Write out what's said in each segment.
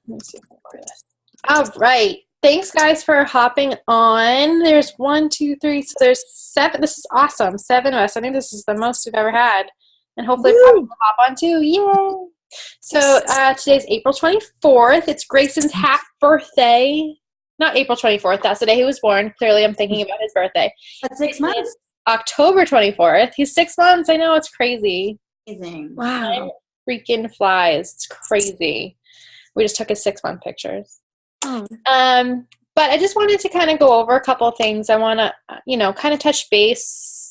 Let me see if I can clear this. All right. Thanks, guys, for hopping on. There's 1, 2, 3. So there's 7. This is awesome. 7 of us. I think this is the most we've ever had. And hopefully Poppy will hop on too. Yay! So today's April 24th. It's Grayson's half birthday. Not April 24th. That's the day he was born. Clearly, I'm thinking about his birthday. That's 6 months? It's October 24th. He's 6 months. I know. It's crazy. Amazing. Wow. Time freaking flies. It's crazy. We just took his 6-month pictures. Oh. But I just wanted to kind of go over a couple of things. I want to, kind of touch base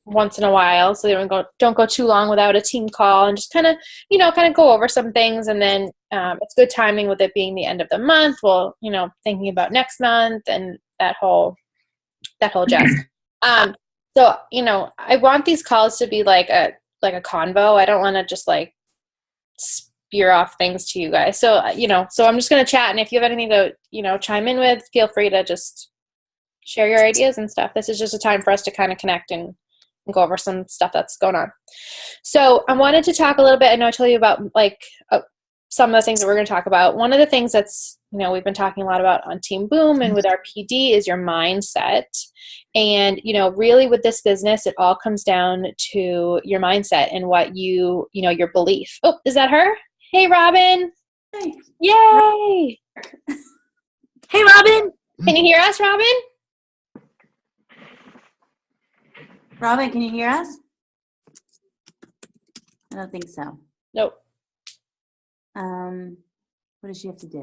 once in a while so they don't go too long without a team call, and just kind of go over some things. And then it's good timing with it being the end of the month. Well, thinking about next month and that whole jazz. So, I want these calls to be like a convo. I don't want to just like spear off things to you guys. So, so I'm just going to chat. And if you have anything to, chime in with, feel free to just share your ideas and stuff. This is just a time for us to kind of connect and go over some stuff that's going on. So I wanted to talk a little bit. I know I told you about some of the things that we're going to talk about. One of the things that's, we've been talking a lot about on Team Boom and with our PD is your mindset. And, really with this business, it all comes down to your mindset and what your belief. Oh, is that her? Hey, Robin. Hey. Yay. Hey, Robin. Can you hear us, Robin? Robin, can you hear us? I don't think so. Nope. What does she have to do?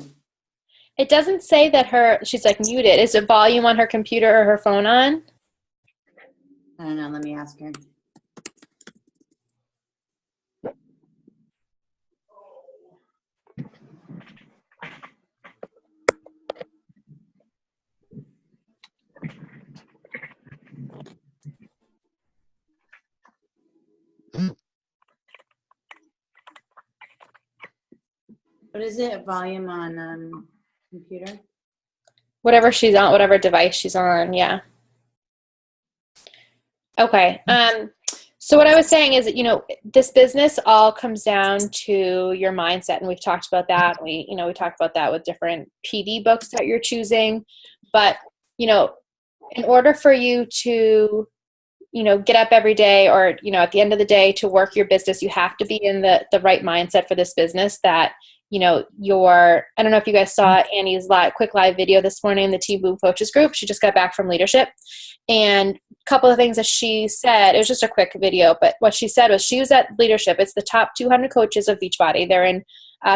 It doesn't say that she's like muted. Is the volume on her computer or her phone on? I don't know. Let me ask her. What is it? Volume on computer? Whatever she's on, whatever device she's on, yeah. Okay. So what I was saying is that, this business all comes down to your mindset, and we've talked about that. We talked about that with different PD books that you're choosing. But, in order for you to, get up every day or, at the end of the day to work your business, you have to be in the right mindset for this business that, I don't know if you guys saw Annie's quick live video this morning in the Team Boom Coaches group. She just got back from leadership. And a couple of things that she said, it was just a quick video, but what she said was she was at leadership. It's the top 200 coaches of Beachbody. They're in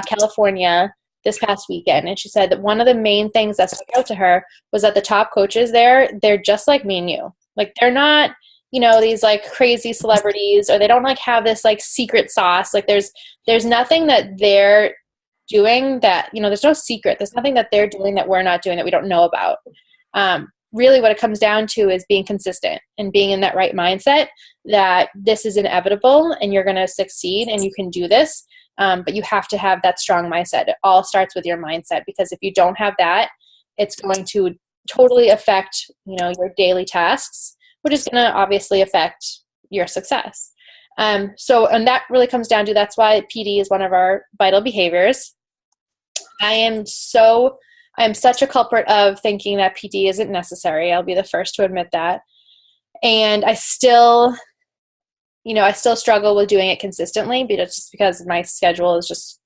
California this past weekend. And she said that one of the main things that stuck out to her was that the top coaches there, they're just like me and you. Like they're not, these like crazy celebrities, or they don't like have this like secret sauce. Like there's nothing that they're doing that, there's no secret. There's nothing that they're doing that we're not doing that we don't know about. Really what it comes down to is being consistent and being in that right mindset that this is inevitable and you're going to succeed and you can do this. But you have to have that strong mindset. It all starts with your mindset, because if you don't have that, it's going to totally affect, your daily tasks, which is going to obviously affect your success. And that really comes down to, that's why PD is one of our vital behaviors. I am such a culprit of thinking that PD isn't necessary. I'll be the first to admit that. And I still struggle with doing it consistently, just because my schedule is just,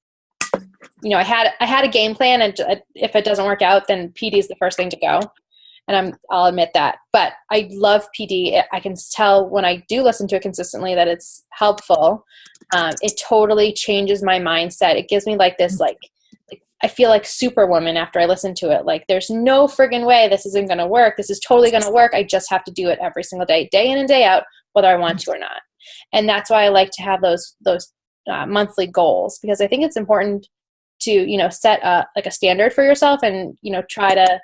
I had a game plan, and if it doesn't work out, then PD is the first thing to go. And I'll admit that. But I love PD. I can tell when I do listen to it consistently that it's helpful. It totally changes my mindset. It gives me this, I feel like Superwoman after I listen to it. Like, there's no friggin' way this isn't going to work. This is totally going to work. I just have to do it every single day in and day out, whether I want to or not. And that's why I like to have those monthly goals, because I think it's important to, set a standard for yourself and, try to,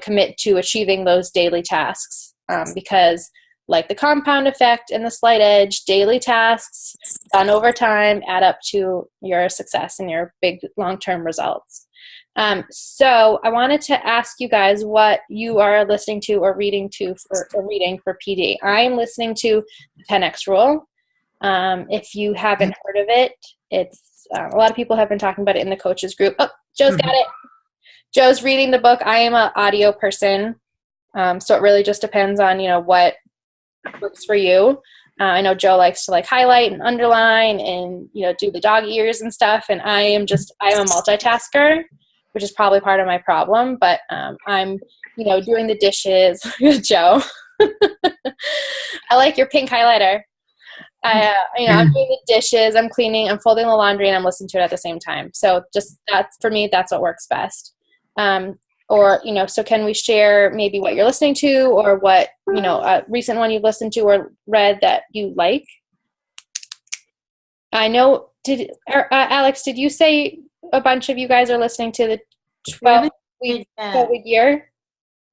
commit to achieving those daily tasks, because like the compound effect and the slight edge, daily tasks done over time add up to your success and your big long-term results. So I wanted to ask you guys what you are listening to or reading for PD. I'm listening to the 10X Rule. If you haven't heard of it, it's a lot of people have been talking about it in the coaches group. Oh, Joe's got it. Joe's reading the book. I am an audio person, so it really just depends on what works for you. I know Joe likes to like highlight and underline and do the dog ears and stuff, and I'm a multitasker, which is probably part of my problem. But I'm doing the dishes. Joe, I like your pink highlighter. I'm doing the dishes, I'm cleaning, I'm folding the laundry, and I'm listening to it at the same time. So just for me, that's what works best. So can we share maybe what you're listening to, or what, a recent one you've listened to or read that you like? I know, Alex, did you say a bunch of you guys are listening to the 12-week year?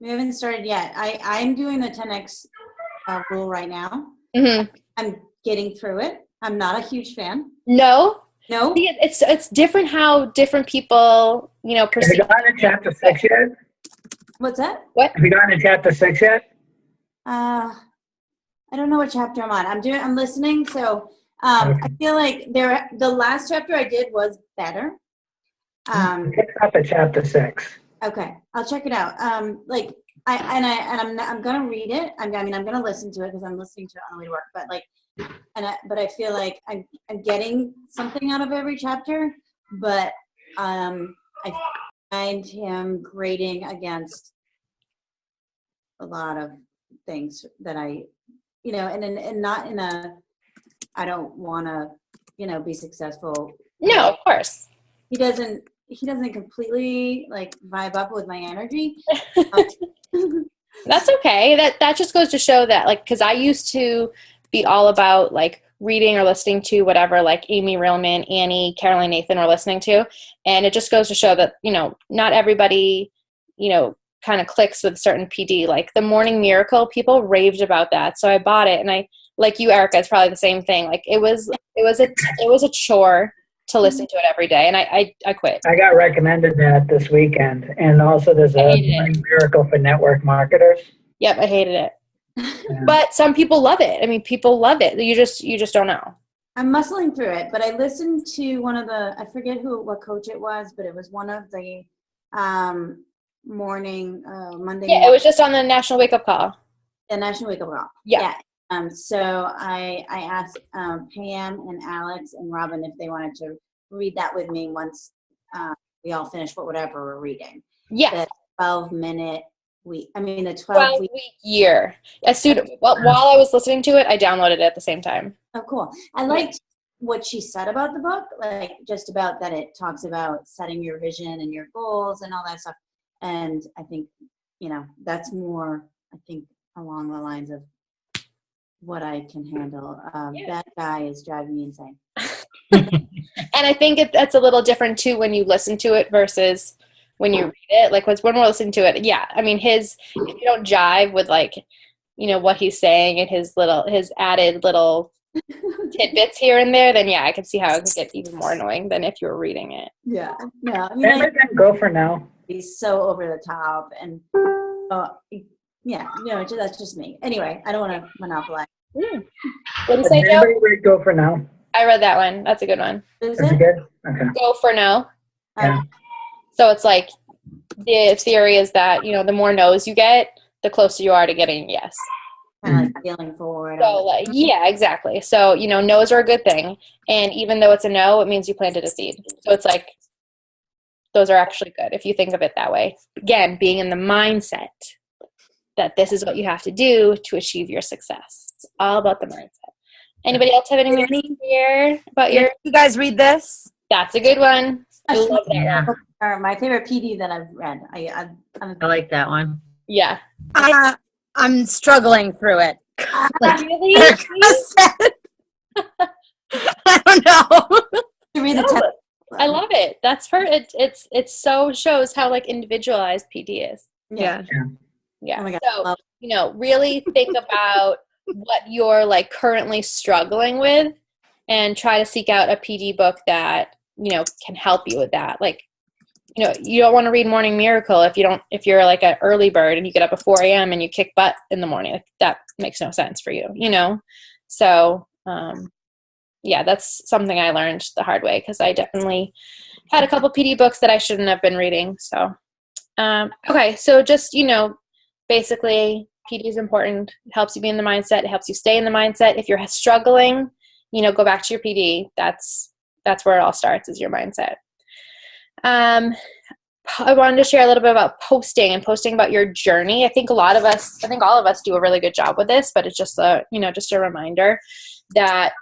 We haven't started yet. I'm doing the 10X rule right now. Mm-hmm. I'm getting through it. I'm not a huge fan. No? No. See, it's different how different people, perceive. Have you gotten to chapter 6 yet? What's that? What? Have you gotten to chapter 6 yet? I don't know what chapter I'm on. I'm listening. So I feel like the last chapter I did was better. Pick up at chapter 6. Okay, I'll check it out. I'm gonna read it. I'm gonna listen to it because I'm listening to it on the way to work. But I feel like I'm getting something out of every chapter. But I find him grading against a lot of things that and not in a I don't want to be successfal. No, of course. He doesn't completely like vibe up with my energy. That's okay. That just goes to show that, like, because I used to be all about like reading or listening to whatever like Amy Rillman, Annie, Caroline Nathan were listening to, and it just goes to show that not everybody kind of clicks with certain PD. Like the Morning Miracle, people raved about that, so I bought it, and I, like you, Erica, it's probably the same thing. Like it was a chore to listen to it every day, and I quit. I got recommended that this weekend, and also there's a Morning Miracle for network marketers. Yep, I hated it. Yeah. But some people love it. I mean, people love it. You just don't know. I'm muscling through it, but I listened to one of I forget what coach it was, but it was one of the morning Monday. Yeah, it was just on the National Wake Up Call. The National Wake Up Call. Yeah. So I asked Pam and Alex and Robin if they wanted to read that with me once we all finish whatever we're reading. Yeah. The 12-week year. While I was listening to it, I downloaded it at the same time. Oh, cool. I liked what she said about the book, like just about that it talks about setting your vision and your goals and all that stuff. And I think, that's more, I think, along the lines of what I can handle. That guy is driving me insane. And I think that's a little different too when you listen to it versus when you read it. Like when we're listening to it, yeah. I mean, if you don't jive with like, what he's saying and his added little tidbits here and there, then yeah, I can see how it could get even more annoying than if you were reading it. Yeah. No, I mean, Everything go for now. He's so over the top, and that's just me. Anyway, I don't want to monopolize. What do you say, Joe? Everybody read Go for Now? I read that one. That's a good one. Is it it? good? Okay. Go for no. Yeah. So it's like the theory is that the more no's you get, the closer you are to getting a yes. Kind of like feeling forward. So yeah, exactly. So no's are a good thing, and even though it's a no, it means you planted a seed. So it's like those are actually good if you think of it that way. Again, being in the mindset that this is what you have to do to achieve your success. It's all about the mindset. Anybody else have anything to share about You guys read this? That's a good one. I love that. Yeah. My favorite PD that I've read. I like that one. Yeah. I'm struggling through it. Really? I don't know. to read the text. I love it. That's it so shows how like individualized PD is. Yeah. Yeah. Oh my God. So, really think about what you're like currently struggling with and try to seek out a PD book that, can help you with that. Like, you don't want to read Morning Miracle if you're like an early bird and you get up at 4 a.m. and you kick butt in the morning. Like, that makes no sense for you, So, yeah, that's something I learned the hard way, because I definitely had a couple PD books that I shouldn't have been reading. So, okay. So just, basically PD is important. It helps you be in the mindset. It helps you stay in the mindset. If you're struggling, go back to your PD. That's where it all starts, is your mindset. I wanted to share a little bit about posting about your journey. I think all of us do a really good job with this, but it's just just a reminder that,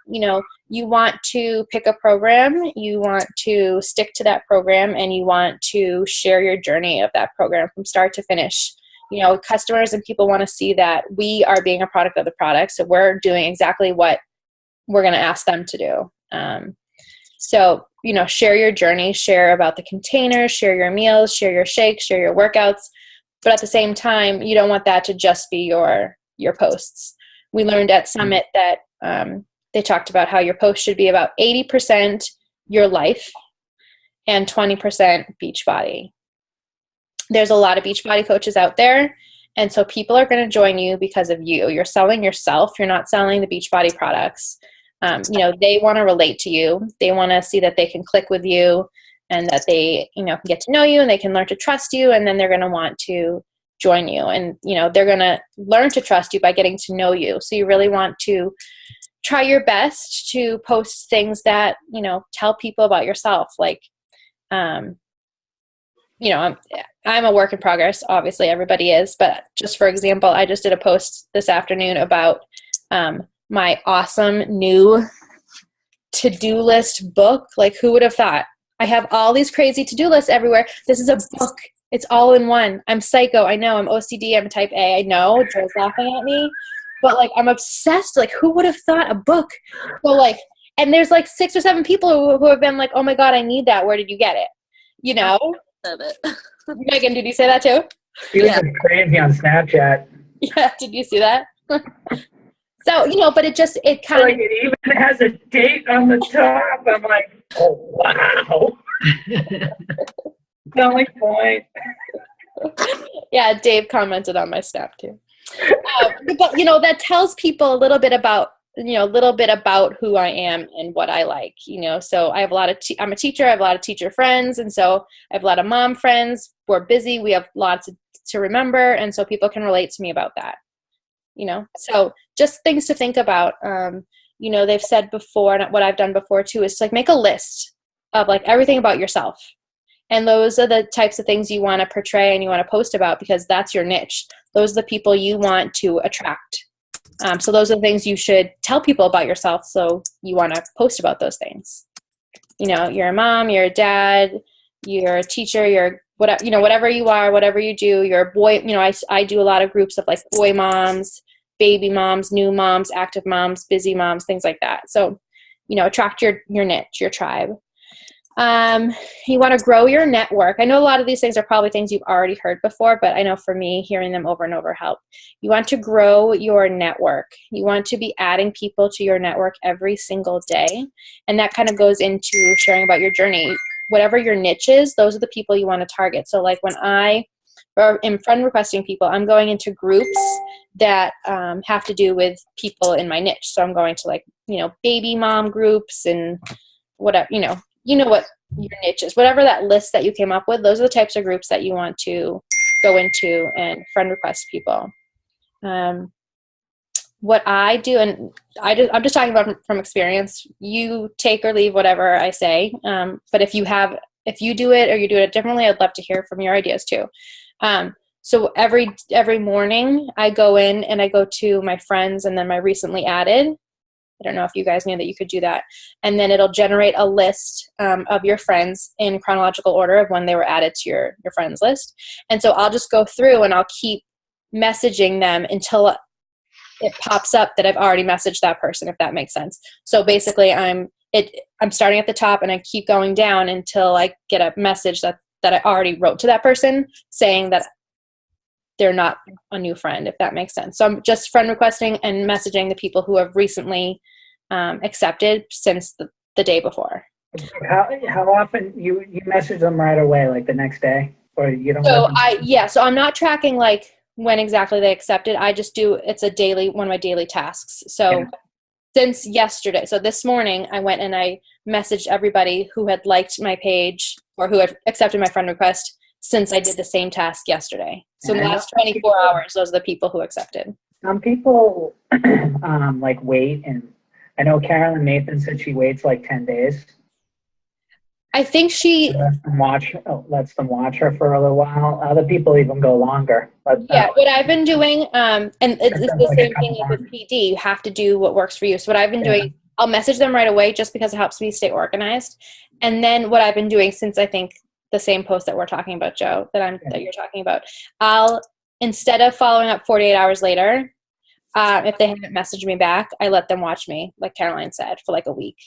you want to pick a program, you want to stick to that program, and you want to share your journey of that program from start to finish. Customers and people want to see that we are being a product of the product. So we're doing exactly what we're going to ask them to do. So, share your journey, share about the containers, share your meals, share your shakes, share your workouts. But at the same time, you don't want that to just be your posts. We learned at Summit that they talked about how your post should be about 80% your life and 20% Beachbody. There's a lot of Beachbody coaches out there, and so people are going to join you because of you. You're selling yourself. You're not selling the Beachbody products. They want to relate to you. They want to see that they can click with you, and that they, can get to know you, and they can learn to trust you, and then they're going to want to join you. And, they're going to learn to trust you by getting to know you. So you really want to try your best to post things that, tell people about yourself. Like, I'm a work in progress. Obviously, everybody is. But just for example, I just did a post this afternoon about my awesome new to-do list book. Like, who would have thought? I have all these crazy to-do lists everywhere. This is a book. It's all in one. I'm psycho. I know. I'm OCD. I'm type A. I know. Joe's laughing at me. But, I'm obsessed. Like, who would have thought a book? So, and there's 6 or 7 people who have been like, oh my God, I need that. Where did you get it? Love it. Megan, did you say that too? She was crazy on Snapchat. Yeah, did you see that? So, but it kind of... it even has a date on the top. I'm like, oh, wow. Selling point. Yeah, Dave commented on my Snap too. But, that tells people a little bit about who I am and what I like, so I have I'm a teacher. I have a lot of teacher friends. And so I have a lot of mom friends. We're busy. We have lots to remember. And so people can relate to me about that, so just things to think about. They've said before, and what I've done before too, is to make a list of everything about yourself. And those are the types of things you want to portray and you want to post about, because that's your niche. Those are the people you want to attract. So those are the things you should tell people about yourself. So you want to post about those things. You're a mom, you're a dad, you're a teacher, you're whatever you are, whatever you do, you're a boy. I do a lot of groups of boy moms, baby moms, new moms, active moms, busy moms, things like that. So, attract your niche, your tribe. You want to grow your network. I know a lot of these things are probably things you've already heard before, but I know for me, hearing them over and over help. You want to grow your network. You want to be adding people to your network every single day. And that kind of goes into sharing about your journey. Whatever your niche is, those are the people you want to target. So when I am friend requesting people, I'm going into groups that have to do with people in my niche. So I'm going to baby mom groups and whatever, what your niche is, whatever that list that you came up with, those are the types of groups that you want to go into and friend request people. What I do, and I'm just talking about from experience, you take or leave whatever I say. But if you do it or you do it differently, I'd love to hear from your ideas too. So every morning I go in and I go to my friends and then my recently added. I don't know if you guys knew that you could do that. And then it'll generate a list of your friends in chronological order of when they were added to your friends list. And so I'll just go through and I'll keep messaging them until it pops up that I've already messaged that person, if that makes sense. So basically I'm starting at the top and I keep going down until I get a message that I already wrote to that person saying that they're not a new friend, if that makes sense. So I'm just friend requesting and messaging the people who have recently accepted since the day before. How often you message them right away, the next day, or you don't? So I'm not tracking when exactly they accepted. I just do, it's one of my daily tasks. So since yesterday. So this morning I went and I messaged everybody who had liked my page or who had accepted my friend request since I did the same task yesterday. So in the last 24 hours, those are the people who accepted. Some people like wait, and I know Carolyn Nathan said she waits like 10 days. I think she lets them watch her for a little while. Other people even go longer. But, what I've been doing, and it's the like same thing with PD. You have to do what works for you. So what I've been doing, I'll message them right away just because it helps me stay organized. And then what I've been doing since I think the same post that we're talking about, Joe, that you're talking about, I'll, instead of following up 48 hours later, if they haven't messaged me back, I let them watch me, like Caroline said, for like a week.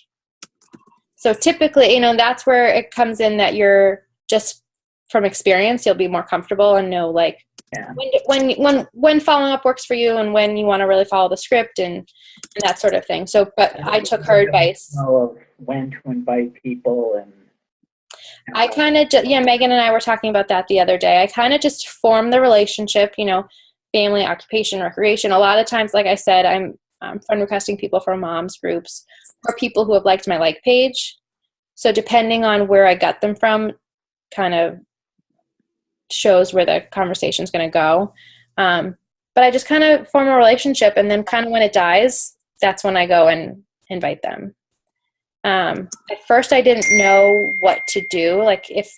So typically, that's where it comes in that you're just from experience, you'll be more comfortable and know like when following up works for you and when you want to really follow the script and that sort of thing. So, but I took her advice. Know when to invite people and. I kind of Megan and I were talking about that the other day. I kind of just form the relationship, family, occupation, recreation. A lot of times, like I said, I'm friend requesting people for moms groups or people who have liked my like page. So depending on where I got them from kind of shows where the conversation is going to go. But I just kind of form a relationship, and then kind of when it dies, that's when I go and invite them. At first I didn't know what to do. Like if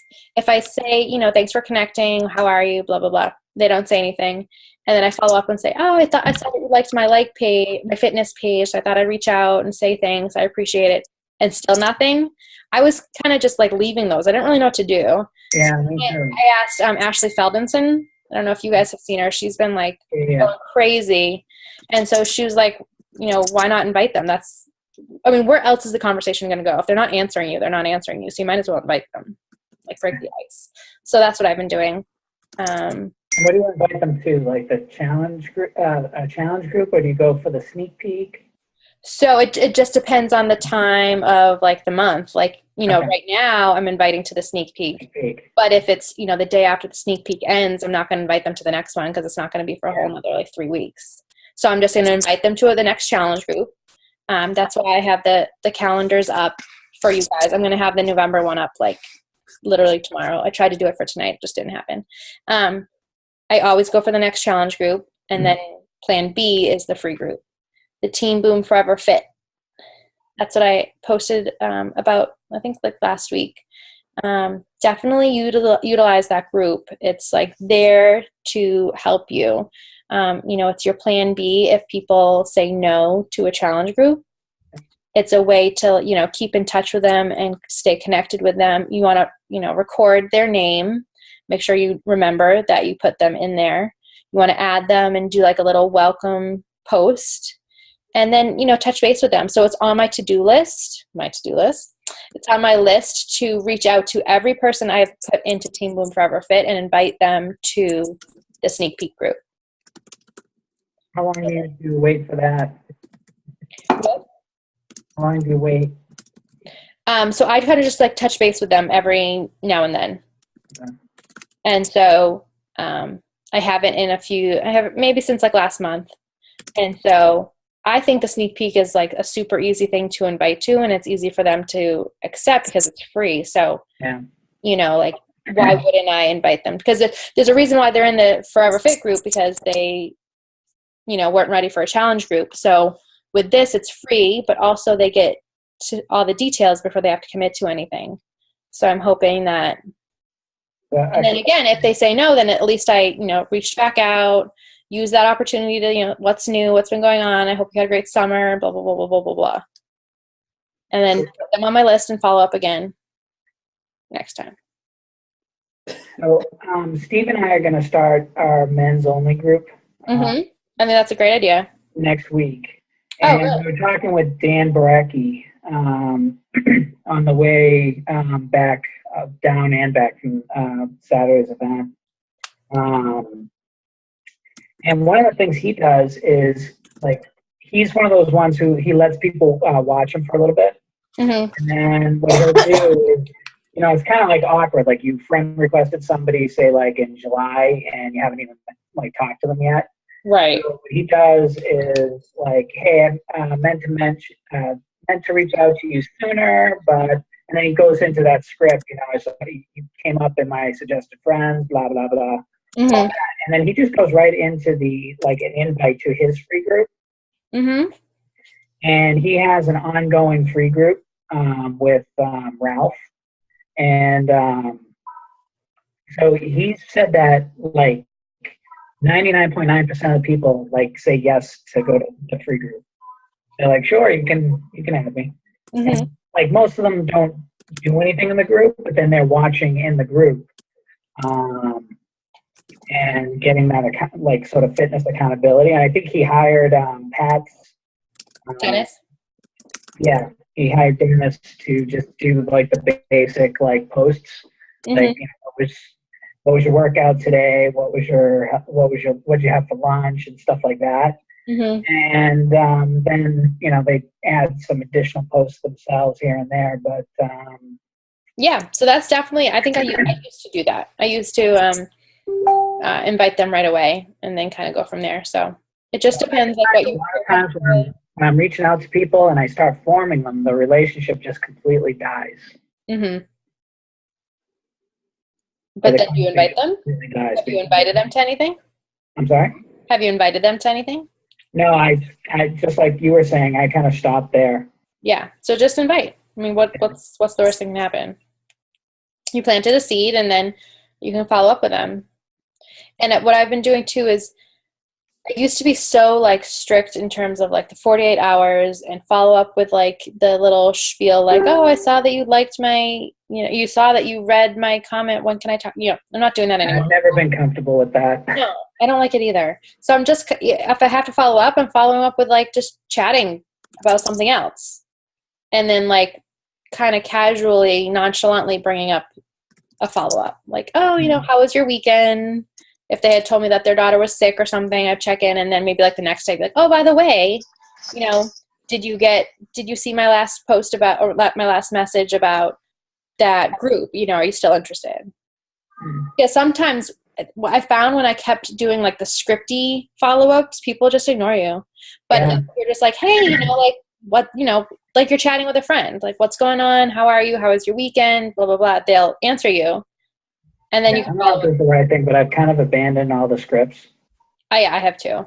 I say, thanks for connecting, how are you, blah, blah, blah, they don't say anything. And then I follow up and say, oh, I saw that you liked my like page, my fitness page. So I thought I'd reach out and say thanks. I appreciate it. And still nothing. I was kind of just like leaving those. I didn't really know what to do. Yeah, me too. I asked Ashley Feldinson. I don't know if you guys have seen her. She's been like going crazy. And so she was like, why not invite them? Where else is the conversation going to go? If they're not answering you, they're not answering you. So you might as well invite them, like break the ice. So that's what I've been doing. What do you invite them to? Like the challenge group, a challenge group, or do you go for the sneak peek? So it just depends on the time of like the month. Like, right now I'm inviting to the sneak peek. But if it's, the day after the sneak peek ends, I'm not going to invite them to the next one because it's not going to be for a whole another like 3 weeks. So I'm just going to invite them to the next challenge group. That's why I have the calendars up for you guys. I'm going to have the November one up like literally tomorrow. I tried to do it for tonight. It just didn't happen. I always go for the next challenge group. And then plan B is the free group, the Team Boom Forever Fit. That's what I posted about, I think like last week. Definitely utilize that group. It's like there to help you. It's your plan B if people say no to a challenge group. It's a way to, keep in touch with them and stay connected with them. You want to, record their name. Make sure you remember that you put them in there. You want to add them and do like a little welcome post. And then, touch base with them. So it's on my to-do list. It's on my list to reach out to every person I've put into Team Boom Forever Fit and invite them to the sneak peek group. How long do you wait for that? How long do you wait? So I kind of just like touch base with them every now and then. Okay. And so I have maybe since like last month. And so I think the sneak peek is like a super easy thing to invite to, and it's easy for them to accept because it's free. So, like why wouldn't I invite them? Because there's a reason why they're in the Forever Fit group, because they, weren't ready for a challenge group. So with this, it's free, but also they get to all the details before they have to commit to anything. So I'm hoping that, and then again, if they say no, then at least I, reached back out, use that opportunity to, what's new, what's been going on. I hope you had a great summer, blah, blah, blah, blah, blah, blah, blah. And then put them on my list and follow up again next time. So Steve and I are going to start our men's only group. I think that's a great idea. Next week. And really? we're talking with Dan Barecki on the way back, down and back from Saturday's event. And one of the things he does is, like, he's one of those ones who he lets people watch him for a little bit. And then what he'll do is, it's kind of like awkward. Like, you friend requested somebody, say, like, in July, and you haven't even, like, talked to them yet. Right. So what he does is like, hey, I meant to reach out to you sooner, but, and then he goes into that script, so he came up in my suggested friends, blah, blah, blah. Mm-hmm. And then he just goes right into the, like, an invite to his free group. Mm-hmm. And he has an ongoing free group with Ralph. And so he said that, like, 99.9% of people, like, say yes to go to the free group. They're like, sure, you can have me. Mm-hmm. And, like, most of them don't do anything in the group, but then they're watching in the group and getting that like sort of fitness accountability. And I think he hired Pat's Dennis. Yeah, he hired Dennis to just do like the basic like posts, like what was your workout today? What did you have for lunch and stuff like that. Mm-hmm. And then they add some additional posts themselves here and there, but yeah, so that's definitely, I think I used to do that. I used to invite them right away and then kind of go from there. So it just depends like what you. A lot of times when I'm reaching out to people and I start forming them, the relationship just completely dies. Mm-hmm. But then you invite them? Have you invited them to anything? I'm sorry? Have you invited them to anything? No, I just like you were saying, I kind of stopped there. Yeah, so just invite. I mean, what's the worst thing to happen? You planted a seed, and then you can follow up with them. And what I've been doing too is, I used to be so like strict in terms of like the 48 hours and follow up with like the little spiel, like, oh, I saw that you liked my, you saw that you read my comment. When can I talk? I'm not doing that anymore. I've never been comfortable with that. No, I don't like it either. So I'm just, if I have to follow up, I'm following up with like just chatting about something else. And then like kind of casually, nonchalantly bringing up a follow up. Like, oh, how was your weekend? If they had told me that their daughter was sick or something, I'd check in, and then maybe like the next day, be like, oh, by the way, did you see my last post about, or my last message about that group? Are you still interested? Yeah, sometimes I found when I kept doing like the scripty follow-ups, people just ignore you. But if you're just like, hey, like what, like you're chatting with a friend, like what's going on? How are you? How was your weekend? Blah, blah, blah. They'll answer you. And then you can I don't know if it's the right thing, but I've kind of abandoned all the scripts. I have too.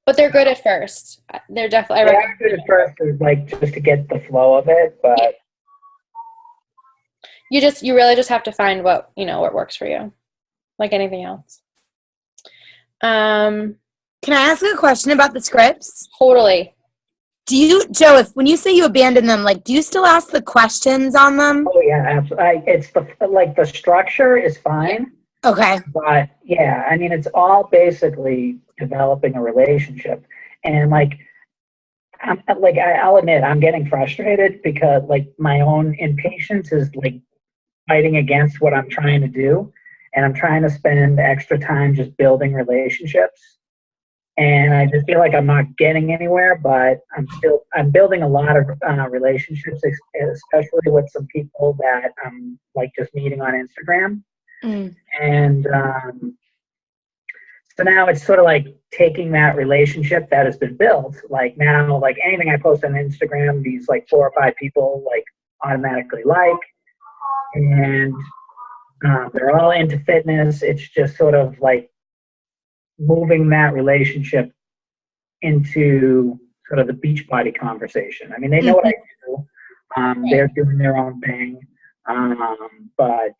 But they're good at first. They're definitely. They are good at first, like just to get the flow of it, but you really just have to find what works for you, like anything else. Can I ask a question about the scripts? Totally. Do you, Joe, when you say you abandon them, like, do you still ask the questions on them? Oh yeah, absolutely. It's the structure is fine. Okay. But yeah, I mean, it's all basically developing a relationship, and I'll admit I'm getting frustrated because like my own impatience is like fighting against what I'm trying to do, and I'm trying to spend extra time just building relationships. And I just feel like I'm not getting anywhere, but I'm building a lot of relationships, especially with some people that I'm like just meeting on Instagram. And so now it's sort of like taking that relationship that has been built. Like now, like anything I post on Instagram, these like 4 or 5 people like automatically like, and they're all into fitness. It's just sort of like moving that relationship into sort of the Beachbody conversation. I mean, they know what I do. They're doing their own thing. But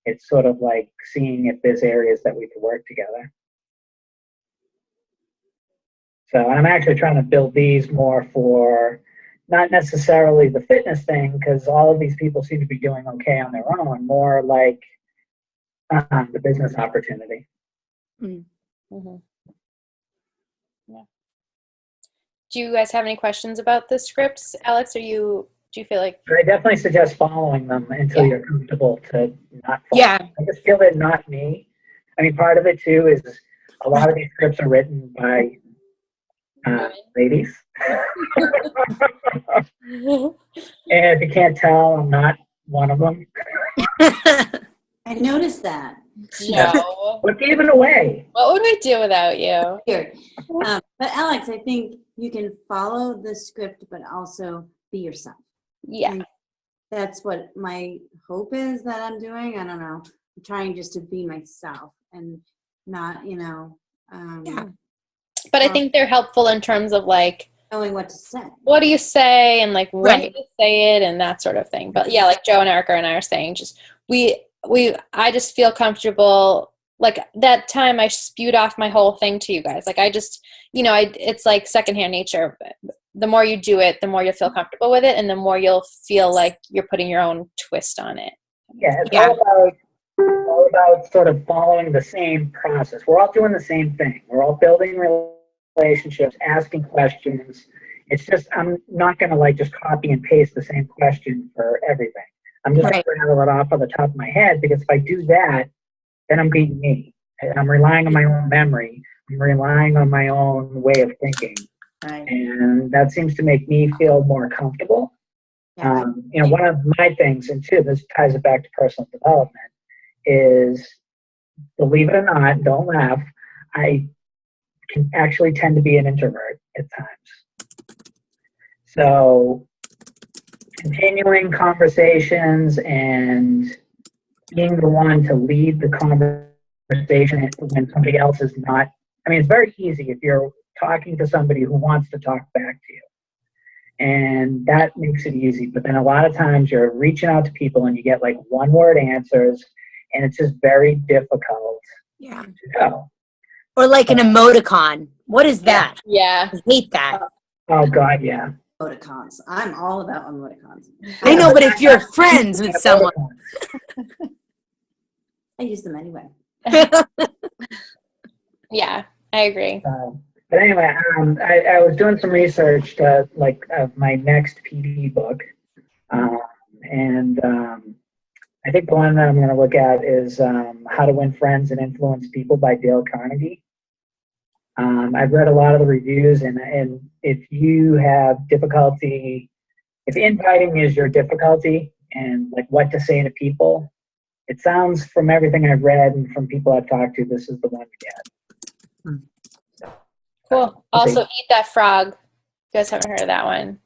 it's sort of like seeing if there's areas that we could work together. So I'm actually trying to build these more for not necessarily the fitness thing, because all of these people seem to be doing okay on their own, more like the business opportunity. Mm-hmm. Yeah. Do you guys have any questions about the scripts, Alex? Do you feel like? I definitely suggest following them until you're comfortable to not follow. Yeah. I just feel that not me. I mean, part of it too is a lot of these scripts are written by ladies. And if you can't tell, I'm not one of them. I noticed that. Joe, What gave it away? what would we do without you? Weird. But Alex, I think you can follow the script, but also be yourself. Yeah. And that's what my hope is that I'm doing. I don't know. I'm trying just to be myself and not, Yeah. But I think they're helpful in terms of like, knowing what to say. what do you say and like when Right. do you say it and that sort of thing. But yeah, like Joe and Erica and I are saying, just I just feel comfortable. Like that time I spewed off my whole thing to you guys. Like I just, it's like secondhand nature. But the more you do it, the more you'll feel comfortable with it, and the more you'll feel like you're putting your own twist on it. Yeah, it's Yeah. all about sort of following the same process. We're all doing the same thing. We're all building relationships, asking questions. It's just, I'm not going to like just copy and paste the same question for everything. I'm just Right. going to rattle it off on the top of my head, because if I do that, then I'm being me. I'm relying on my own memory. I'm relying on my own way of thinking. Right. And that seems to make me feel more comfortable. Yeah. One of my things, and too, this ties it back to personal development, is, believe it or not, don't laugh, I can actually tend to be an introvert at times. So continuing conversations and being the one to lead the conversation when somebody else is not, it's very easy if you're talking to somebody who wants to talk back to you. And that makes it easy. But then a lot of times you're reaching out to people and you get like one-word answers, and it's just very difficult Yeah. to know. Or like an emoticon. What is that? Yeah. I hate that. Oh, God, yeah. Emoticons. I'm all about emoticons. I know, but if you're friends with someone. I use them anyway. Yeah, I agree. But anyway, I was doing some research to of my next PD book, and I think the one that I'm going to look at is How to Win Friends and Influence People by Dale Carnegie. I've read a lot of the reviews, and if you have difficulty, if inviting is your difficulty, and like what to say to people, it sounds, from everything I've read and from people I've talked to, this is the one to get. Cool. Also, Eat That Frog. You guys haven't heard of that one?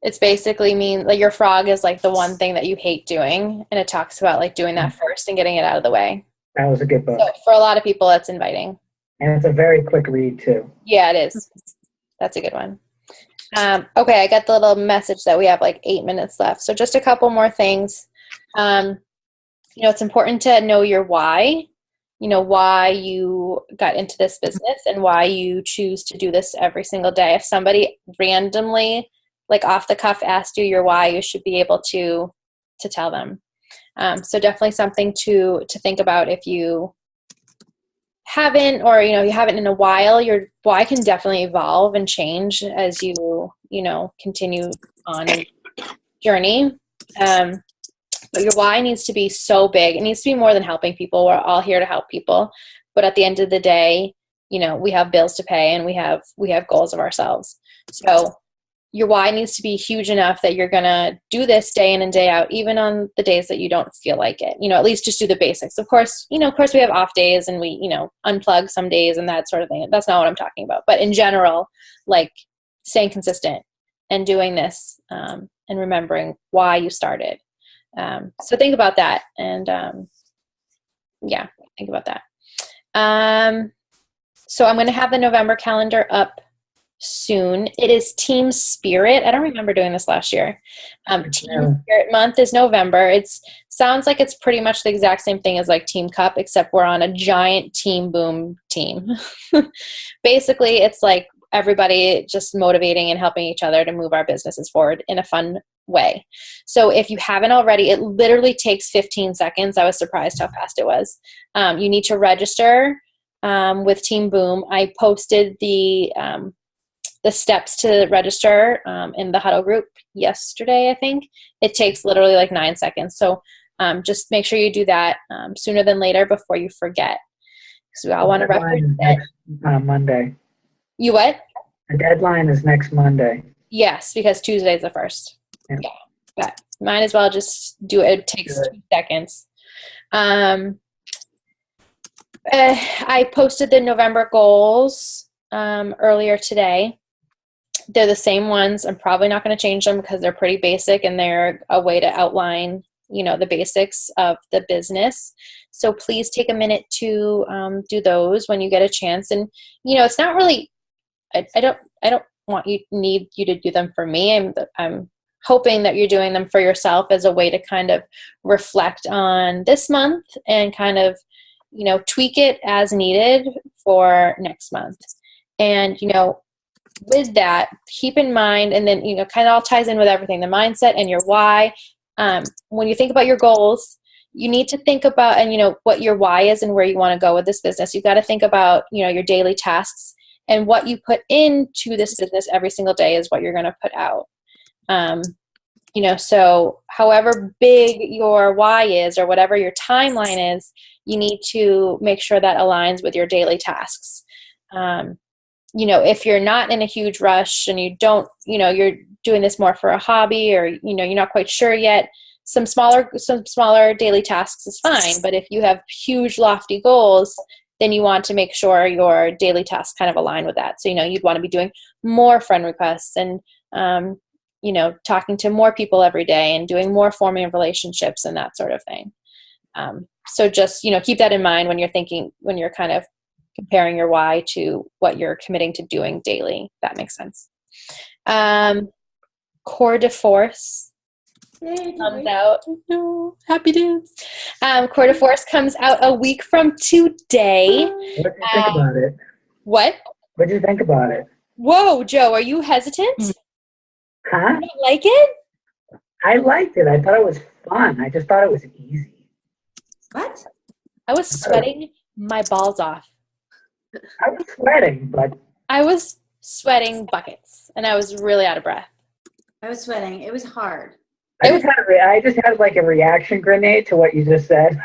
It's basically like your frog is like the one thing that you hate doing, and it talks about like doing that first and getting it out of the way. That was a good book. So for a lot of people, that's inviting. And it's a very quick read too. Yeah, it is. That's a good one. Okay, I got the little message that we have like 8 minutes left. So just a couple more things. It's important to know your why. Why you got into this business and why you choose to do this every single day. If somebody randomly, like off the cuff, asked you your why, you should be able to tell them. So definitely something to think about if you haven't, or you haven't in a while. Your why can definitely evolve and change as you continue on your journey. But your why needs to be so big. It needs to be more than helping people. We're all here to help people. But at the end of the day, we have bills to pay, and we have goals of ourselves. So your why needs to be huge enough that you're going to do this day in and day out, even on the days that you don't feel like it. At least just do the basics. Of course, we have off days, and we, unplug some days and that sort of thing. That's not what I'm talking about. But in general, like staying consistent and doing this and remembering why you started. So think about that, and think about that. So I'm going to have the November calendar up soon. It is Team Spirit. I don't remember doing this last year. Team Spirit month is November. It sounds like it's pretty much the exact same thing as like Team Cup, except we're on a giant Team Boom team. Basically, it's like everybody just motivating and helping each other to move our businesses forward in a fun way. So if you haven't already, it literally takes 15 seconds. I was surprised how fast it was. You need to register with Team Boom. I posted the steps to register in the huddle group yesterday, I think. It takes literally like 9 seconds. So just make sure you do that sooner than later before you forget. Because we all want to represent next Monday. You what? The deadline is next Monday. Yes, because Tuesday is the 1st. Yeah. But might as well just do it. It takes 2 seconds. I posted the November goals earlier today. They're the same ones. I'm probably not going to change them because they're pretty basic and they're a way to outline, the basics of the business. So please take a minute to do those when you get a chance. And, it's not really, I don't need you to do them for me. I'm hoping that you're doing them for yourself as a way to kind of reflect on this month and kind of, tweak it as needed for next month. And, with that, keep in mind, and then, kind of all ties in with everything, the mindset and your why. When you think about your goals, you need to think about, and what your why is and where you want to go with this business. You've got to think about, your daily tasks, and what you put into this business every single day is what you're going to put out. So however big your why is or whatever your timeline is, you need to make sure that aligns with your daily tasks. If you're not in a huge rush and you don't, you're doing this more for a hobby, or, you're not quite sure yet, some smaller daily tasks is fine. But if you have huge lofty goals, then you want to make sure your daily tasks kind of align with that. So, you'd want to be doing more friend requests and, talking to more people every day and doing more forming of relationships and that sort of thing. So just, keep that in mind when you're kind of comparing your why to what you're committing to doing daily. If that makes sense. Core de Force comes out. No, happy dance. Core de Force comes out a week from today. What did you think about it? What? What did you think about it? Whoa, Joe, are you hesitant? Huh? You don't like it? I liked it. I thought it was fun. I just thought it was easy. What? I was sweating my balls off. I was sweating, but I was sweating buckets, and I was really out of breath. I was sweating. It was hard. I just had like a reaction grenade to what you just said.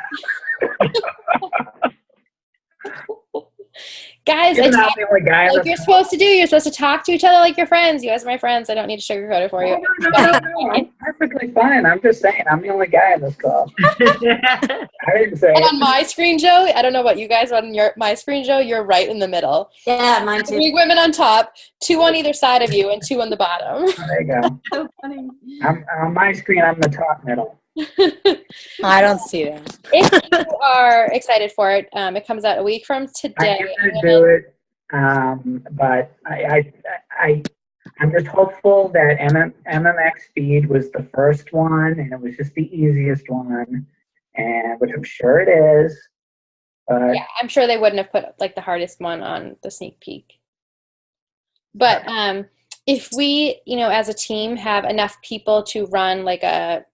Guys, You're not the only guy in like the you're supposed to do. You're supposed to talk to each other like your friends. You guys are my friends. I don't need to sugarcoat it for you. No, I'm perfectly fine. I'm just saying, I'm the only guy in this call. I didn't say And it. on my screen, Joe, I don't know about you guys, but on my screen, Joe, you're right in the middle. Yeah, mine too. 3 women on top, 2 on either side of you, and 2 on the bottom. Oh, there you go. So funny. I'm on my screen. I'm the top middle. I don't see that. If you are excited for it, it comes out a week from today. I'm gonna do it, but I'm just hopeful that MMX Speed was the first one, and it was just the easiest one, and which I'm sure it is. But Yeah, I'm sure they wouldn't have put like the hardest one on the sneak peek. But if we, as a team have enough people to run like a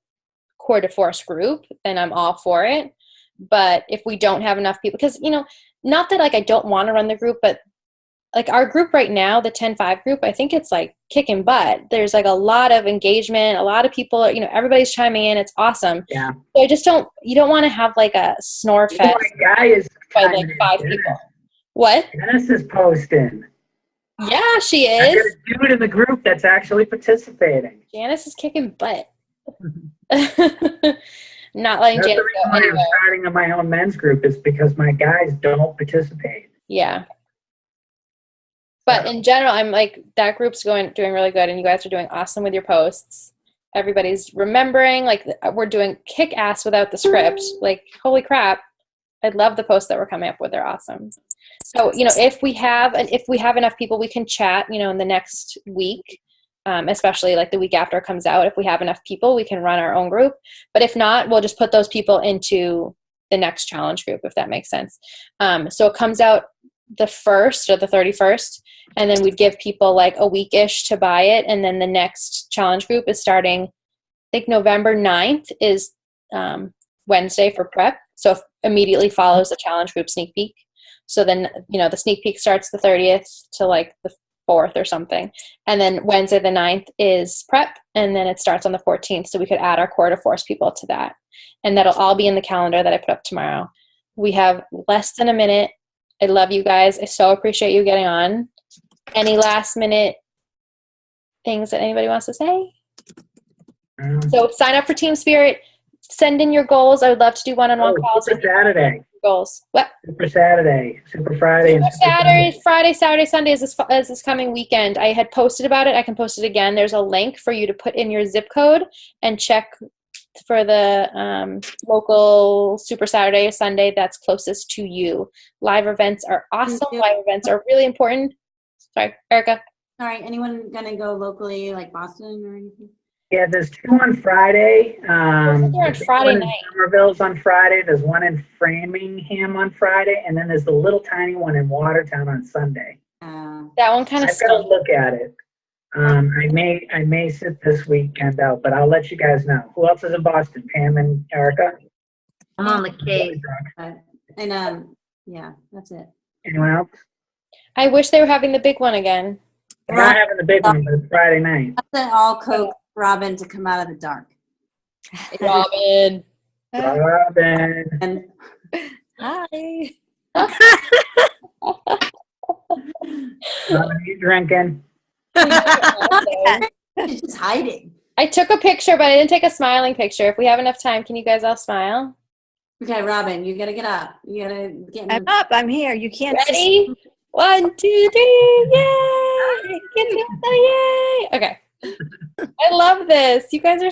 Core de Force group, then I'm all for it. But if we don't have enough people, because, not that like I don't want to run the group, but like our group right now, the 10-5 group, I think it's like kicking butt. There's like a lot of engagement, a lot of people, everybody's chiming in. It's awesome. yeah, So you don't want to have like a snore fest my guy is by chiming like in. 5 people. What? Dennis is posting. Yeah, she I got is. a dude in the group that's actually participating. Janice is kicking butt. Not letting That's the Janice reason go why I'm anywhere. starting in my own men's group, is because my guys don't participate. Yeah. But in general, I'm like, that group's doing really good, and you guys are doing awesome with your posts. Everybody's remembering, like, we're doing kick ass without the script. Like, holy crap. I love the posts that we're coming up with. They're awesome. So, if we have enough people, we can chat, in the next week, especially like the week after it comes out. If we have enough people, we can run our own group. But if not, we'll just put those people into the next challenge group, if that makes sense. So it comes out the 1st or the 31st, and then we'd give people like a week-ish to buy it. And then the next challenge group is starting, I think November 9th is Wednesday for prep. So immediately follows the challenge group sneak peek. So then, the sneak peek starts the 30th to like the 4th or something. And then Wednesday the 9th is prep, and then it starts on the 14th. So we could add our Core de Force people to that. And that'll all be in the calendar that I put up tomorrow. We have less than a minute. I love you guys. I so appreciate you getting on. Any last minute things that anybody wants to say? So sign up for Team Spirit. send in your goals. I would love to do one-on-one calls Super with you. Saturday, Goals. What? Super Saturday, Super Friday, and Super Super Saturday, Sunday. Friday, Saturday, Sunday is this coming weekend. I had posted about it. I can post it again. There's a link for you to put in your zip code and check for the local Super Saturday or Sunday that's closest to you. Live events are awesome. you. Live events are really important. Sorry, Erica. All right, anyone gonna go locally, like Boston or anything? Yeah, there's 2 on Friday. They're on The big Friday one in night. Somerville's on Friday. There's one in Framingham on Friday, and then there's the little tiny one in Watertown on Sunday. That one kind of I've got to stunk. look at it. I may sit this weekend out, but I'll let you guys know. Who else is in Boston? Pam and Erica? I'm on the Cape. And yeah, that's it. Anyone else? I wish they were having the big one again. We're not having the big one, but it's Friday night. That's all Coke Robin to come out of the dark. Robin. Robin. And Hi. Robin, you drinking? she's just hiding. I took a picture, but I didn't take a smiling picture. If we have enough time, can you guys all smile? Okay, Robin, you gotta get up. You gotta get in I'm up. I'm here. You can't Ready? 1, 2, 3, yay! Yay! Okay. I love this. You guys are